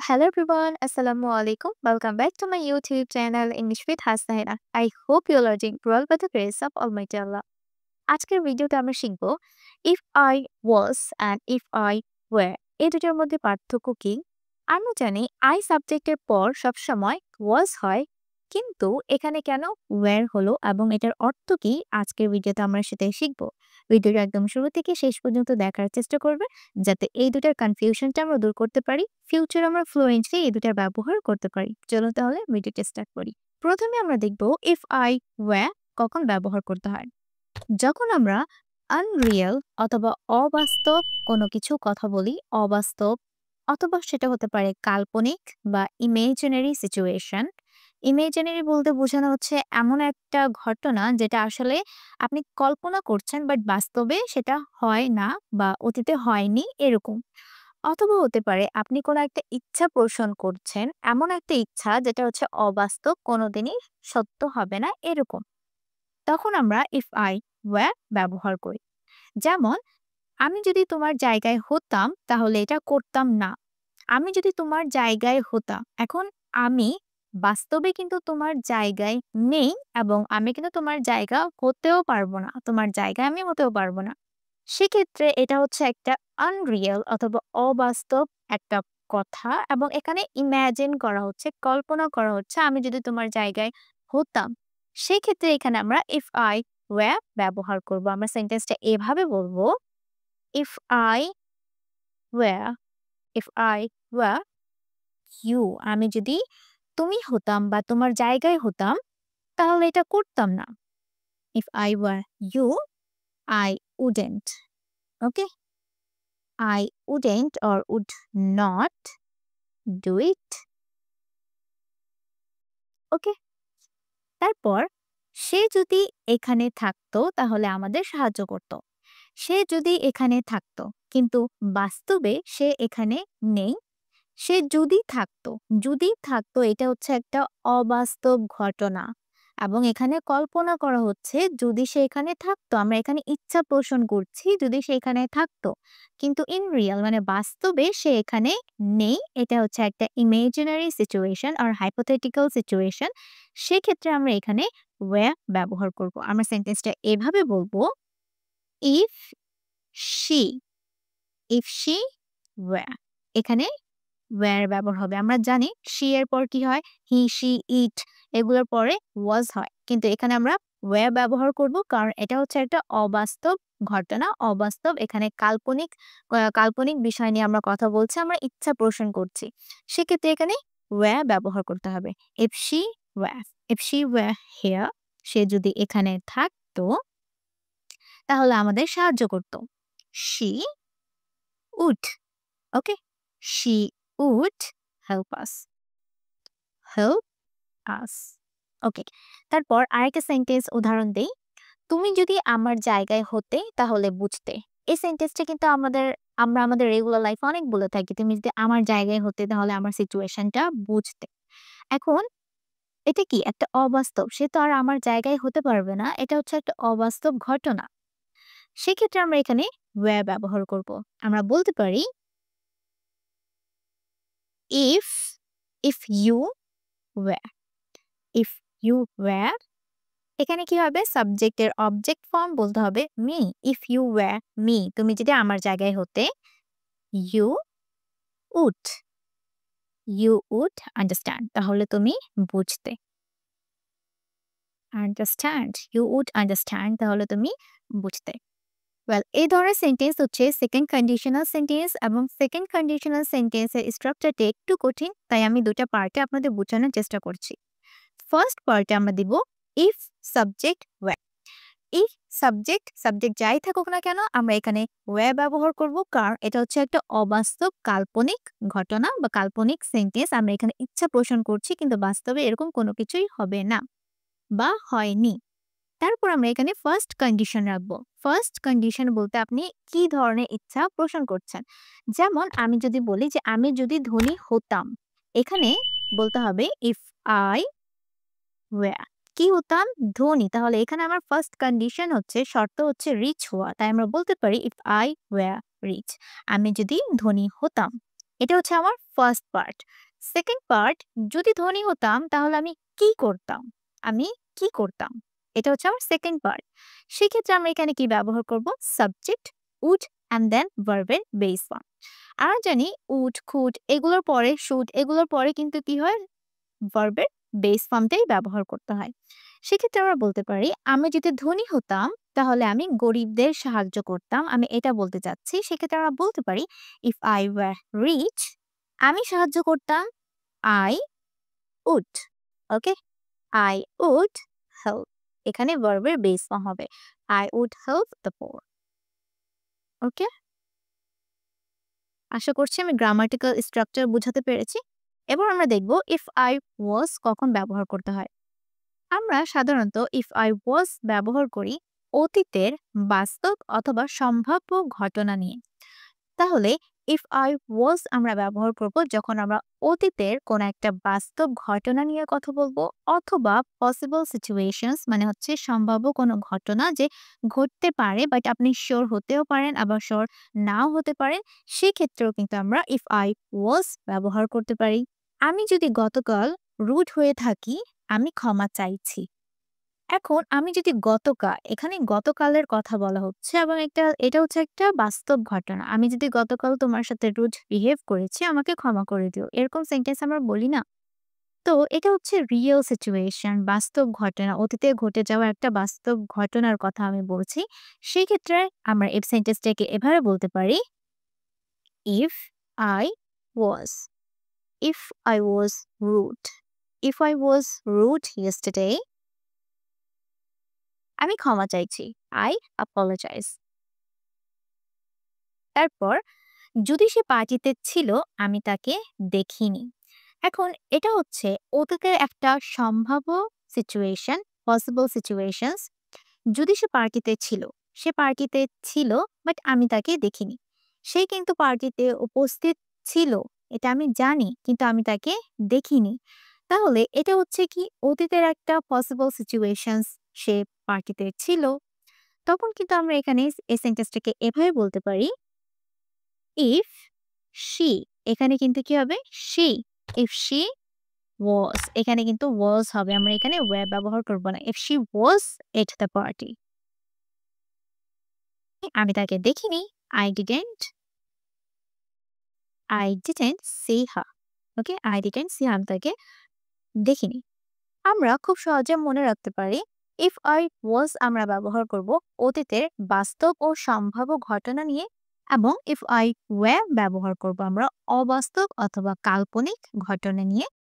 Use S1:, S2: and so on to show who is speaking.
S1: Hello everyone, Assalamualaikum. Welcome back to my YouTube channel English with Hasnaina. I hope you are doing well by the grace of Almighty Allah. আজকের ভিডিওতে আমরা শিখব if I was and if I were এই দুটোর মধ্যে পার্থক্য কি। আমরা জানি I সাবজেক্টের পর সবসময় was হয়, কিন্তু এখানে কেন were হলো এবং এটার অর্থ কি আজকের ভিডিওতে আমরা সেটাই শিখব। ভিডিওটা একদম শুরু থেকে শেষ পর্যন্ত দেখার চেষ্টা করবে, যাতে এই দুটার কনফিউশনটা আমরা দূর করতে পারি, ফিউচার আমরা ফ্লুয়েন্টলি এই দুটার ব্যবহার করতে পারি। চলো তাহলে ভিডিওটা স্টার্ট করি। প্রথমে আমরা দেখব if I were কখন ব্যবহার করতে হয়। যখন আমরা আনরিয়েল অথবা অবাস্তব কোনো কিছু কথা বলি, অবাস্তব অথবা সেটা হতে পারে কাল্পনিক বা ইমেজিনারি সিচুয়েশন। ইমেজিনারি বলতে বোঝানো হচ্ছে এমন একটা ঘটনা যেটা আসলে আপনি কল্পনা করছেন বাট বাস্তবে সেটা হয় না বা অতীতে হয়নি এরকম। অথবা হতে পারে আপনি কোনো একটা ইচ্ছা পোষণ করছেন, এমন একটা ইচ্ছা যেটা হচ্ছে অবাস্তব, কোনোদিনই সত্য হবে না এরকম। তখন আমরা if I were ব্যবহার করি। যেমন, আমি যদি তোমার জায়গায় হতাম তাহলে এটা করতাম না। আমি যদি তোমার জায়গায় হতাম, এখন আমি বাস্তবে কিন্তু তোমার জায়গায় নেই এবং আমি কিন্তু তোমার জায়গা হতেও পারবো না। তোমার জায়গায় আমি হতেও পারবো না। সেক্ষেত্রে এটা হচ্ছে একটা আনরিয়াল অথবা অবাস্তব একটা কথা এবং এখানে ইমাজিন করা হচ্ছে, কল্পনা করা হচ্ছে আমি যদি তোমার জায়গায় হতাম। সেক্ষেত্রে এখানে আমরা if I were ব্যবহার করব। আমরা সেন্টেন্সটা এভাবে বলবো, if I were if I were you, আমি যদি তুমি হতাম বা তোমার জায়গায় হতাম তাহলে এটা করতাম না। if I were you, I wouldn't. Okay, I wouldn't or would not do it. ওকে, তারপর সে যদি এখানে থাকতো তাহলে আমাদের সাহায্য করত। সে যদি এখানে থাকতো, কিন্তু বাস্তবে সে এখানে নেই। সে যদি থাকতো এটা হচ্ছে একটা অবাস্তব ঘটনা এবং এখানে কল্পনা করা হচ্ছে যদি সে এখানে থাকতো, আমরা এখানে ইচ্ছা পোষণ করছি যদি সে এখানে থাকতো, কিন্তু ইন রিয়েল মানে বাস্তবে সে এখানে নেই। এটা হচ্ছে একটা ইমেজিনারি সিচুয়েশন আর হাইপোথেটিক্যাল সিচুয়েশন। সেক্ষেত্রে আমরা এখানে were ব্যবহার করব। আমরা সেন্টেন্সটা এভাবে বলবো, if she if she were, এখানে were ব্যবহার হবে। আমরা জানি she এর পর কি হয়, he she it এগুলোর পরে was হয়, কিন্তু এখানে আমরা were ব্যবহার করব কারণ এটা হচ্ছে একটা অবাস্তব ঘটনা, অবাস্তব, এখানে কাল্পনিক বিষয় নিয়ে আমরা কথা বলছি, আমরা ইচ্ছা পোষণ করছি। সেক্ষেত্রে এখানে were ব্যবহার করতে হবে। if she were if she were here, সে যদি এখানে থাকতো তাহলে আমাদের সাহায্য করত। she would. Okay, she would help us. help us. ওকে, তারপর আরেকটা সেন্টেন্স উদাহরণ দেই। তুমি যদি আমার জায়গায় হতে তাহলে বুঝতে। এই সেন্টেন্সটা কিন্তু আমরা আমাদের রেগুলার লাইফে অনেক বলে থাকি, তুমি যদি আমার জায়গায় হতে তাহলে আমার সিচুয়েশনটা বুঝতে। এখন এটা কি একটা অবাস্তব, সে তো আর আমার জায়গায় হতে পারবে না, এটা হচ্ছে একটা অবাস্তব ঘটনা। সেক্ষেত্রে আমরা এখানে were ব্যবহার করব। আমরা বলতে পারি if if you were if you were, এখানে কি হবে, সাবজেক্টের অবজেক্ট ফর্ম বলতে হবে me. if you were me, তুমি যদি আমার জায়গায় হতে, you would you would understand, তাহলে তুমি বুঝতে। understand, you would understand, তাহলে তুমি বুঝতে। ওয়েল, এই ধরনের সেন্টেন্স হচ্ছে সেকেন্ড কন্ডিশনাল সেন্টেন্স এবং সেকেন্ড কন্ডিশনাল সেন্টেন্সের স্ট্রাকচারটা একটু কঠিন, তাই আমি দুটা পার্টে আপনাদের বোঝানোর চেষ্টা করছি। ফার্স্ট পার্টে আমরা দিব ইফ সাবজেক্ট ওয়্যার। এই সাবজেক্ট যাই থাকুক না কেন আমরা এখানে ওয়্যার ব্যবহার করব, কারণ এটা হচ্ছে একটা অবাস্তব কাল্পনিক ঘটনা বা কাল্পনিক সেন্টেন্স। আমরা এখানে ইচ্ছা পোষণ করছি কিন্তু বাস্তবে এরকম কোনো কিছুই হবে না বা হয়নি। তারপর আমরা এখানে ফার্স্ট কন্ডিশন রাখবো। ফার্স্ট কন্ডিশন বলতে আপনি কি ধরনের ইচ্ছা পোষণ করছেন। যেমন আমি যদি বলি যে আমি যদি ধনী হতাম, এখানে বলতে হবে ইফ আই ওয়্যার, কি হতাম, ধনী। তাহলে এখানে আমার ফার্স্ট কন্ডিশন হচ্ছে, শর্ত হচ্ছে রিচ হওয়া, তাই আমরা বলতে পারি ইফ আই ওয়্যার রিচ, আমি যদি ধনী হতাম। এটা হচ্ছে আমার ফার্স্ট পার্ট। সেকেন্ড পার্ট, যদি ধনী হতাম তাহলে আমি কি করতাম? আমি কি করতাম? এটা হচ্ছে আমার সেকেন্ড পার্ট। সেক্ষেত্রে আমরা এখানে কি ব্যবহার করব? সাবজেক্ট, উড অ্যান্ড দেন ভার্বের বেস ফর্ম। আমরা জানি উড, কুড এগুলোর পরে, শুড এগুলোর পরে কিন্তু কি হয়? ভার্বের বেস ফর্মটাই ব্যবহার করতে হয়। সেক্ষেত্রে আমরা বলতে পারি, আমি যদি ধনী হতাম তাহলে আমি গরিবদের সাহায্য করতাম। আমি এটা বলতে চাচ্ছি। সেক্ষেত্রে আমরা বলতে পারি, ইফ আই ওয়্যার রিচ, আমি সাহায্য করতাম। I would. Okay? I would help. এখানে ভার্বের বেস ফর্ম হবে। I would help the poor. Okay? আশা করছি আমি গ্রামাটিক্যাল স্ট্রাকচার বুঝাতে পেরেছি। এবার আমরা দেখব ইফ আই ওয়াজ কখন ব্যবহার করতে হয়। আমরা সাধারণত ইফ আই ওয়াজ ব্যবহার করি অতীতের বাস্তব অথবা সম্ভাব্য ঘটনা নিয়ে। তাহলে ইফ আই ওয়াজ আমরা ব্যবহার করব যখন আমরা অতীতের কোনো একটা বাস্তব ঘটনা নিয়ে কথা বলবো, অথবা পসিবল সিচুয়েশনস মানে হচ্ছে সম্ভাব্য কোনো ঘটনা যে ঘটতে পারে বাট আপনি শিওর হতেও পারেন আবার শিওর নাও হতে পারেন, সেক্ষেত্রেও কিন্তু আমরা ইফ আই ওয়াজ ব্যবহার করতে পারি। আমি যদি গতকাল রুড হয়ে থাকি, আমি ক্ষমা চাইছি। এখন আমি যদি এখানে গতকালের কথা বলা হচ্ছে এবং এটা হচ্ছে একটা বাস্তব ঘটনা। আমি যদি গতকাল তোমার সাথে রুড বিহেভ করেছি, আমাকে ক্ষমা করে দিও। এরকম সেন্টেন্স আমরা বলি না? তো এটা হচ্ছে রিয়েল সিচুয়েশন, বাস্তব ঘটনা, অতীতে ঘটে যাওয়া একটা বাস্তব ঘটনার কথা আমি বলছি। সেক্ষেত্রে আমরা এই সেন্টেন্সটাকে এভাবে বলতে পারি, if I was, if I was rude, if I was rude yesterday, আমি ক্ষমা চাইছি। I apologise. তারপর যদি সে পার্টিতে ছিল, আমি তাকে দেখিনি। এখন এটা হচ্ছে অতীতের একটা সম্ভাব্য সিচুয়েশন, পসিবল সিচুয়েশনস। যদি সে পার্টিতে ছিল, সে পার্টিতে ছিল বাট আমি তাকে দেখিনি। সে কিন্তু পার্টিতে উপস্থিত ছিল, এটা আমি জানি কিন্তু আমি তাকে দেখিনি। তাহলে এটা হচ্ছে কি অতীতের একটা পসিবল সিচুয়েশনস, সে পার্টিতে ছিল। তখন কিন্তু আমরা এখানে এই সেন্টেন্সটাকে এভাবে বলতে পারি, ইফ শি, এখানে কিন্তু কি হবে? শি। ইফ শি ওয়াজ, এখানে কিন্তু ওয়াজ হবে। আমরা এখানে ওয়্যার ব্যবহার করব না। If she was at the party, আমি তাকে দেখিনি। I didn't, I didn't see her. Okay? I didn't see her, আমি তাকে দেখিনি। আমরা খুব সহজে মনে রাখতে পারি, ইফ আই ওয়াজ আমরা ব্যবহার করব অতীতের বাস্তব ও সম্ভাব্য ঘটনা নিয়ে, এবং ইফ আই ওয়্যার ব্যবহার করব আমরা অবাস্তব অথবা কাল্পনিক ঘটনা নিয়ে।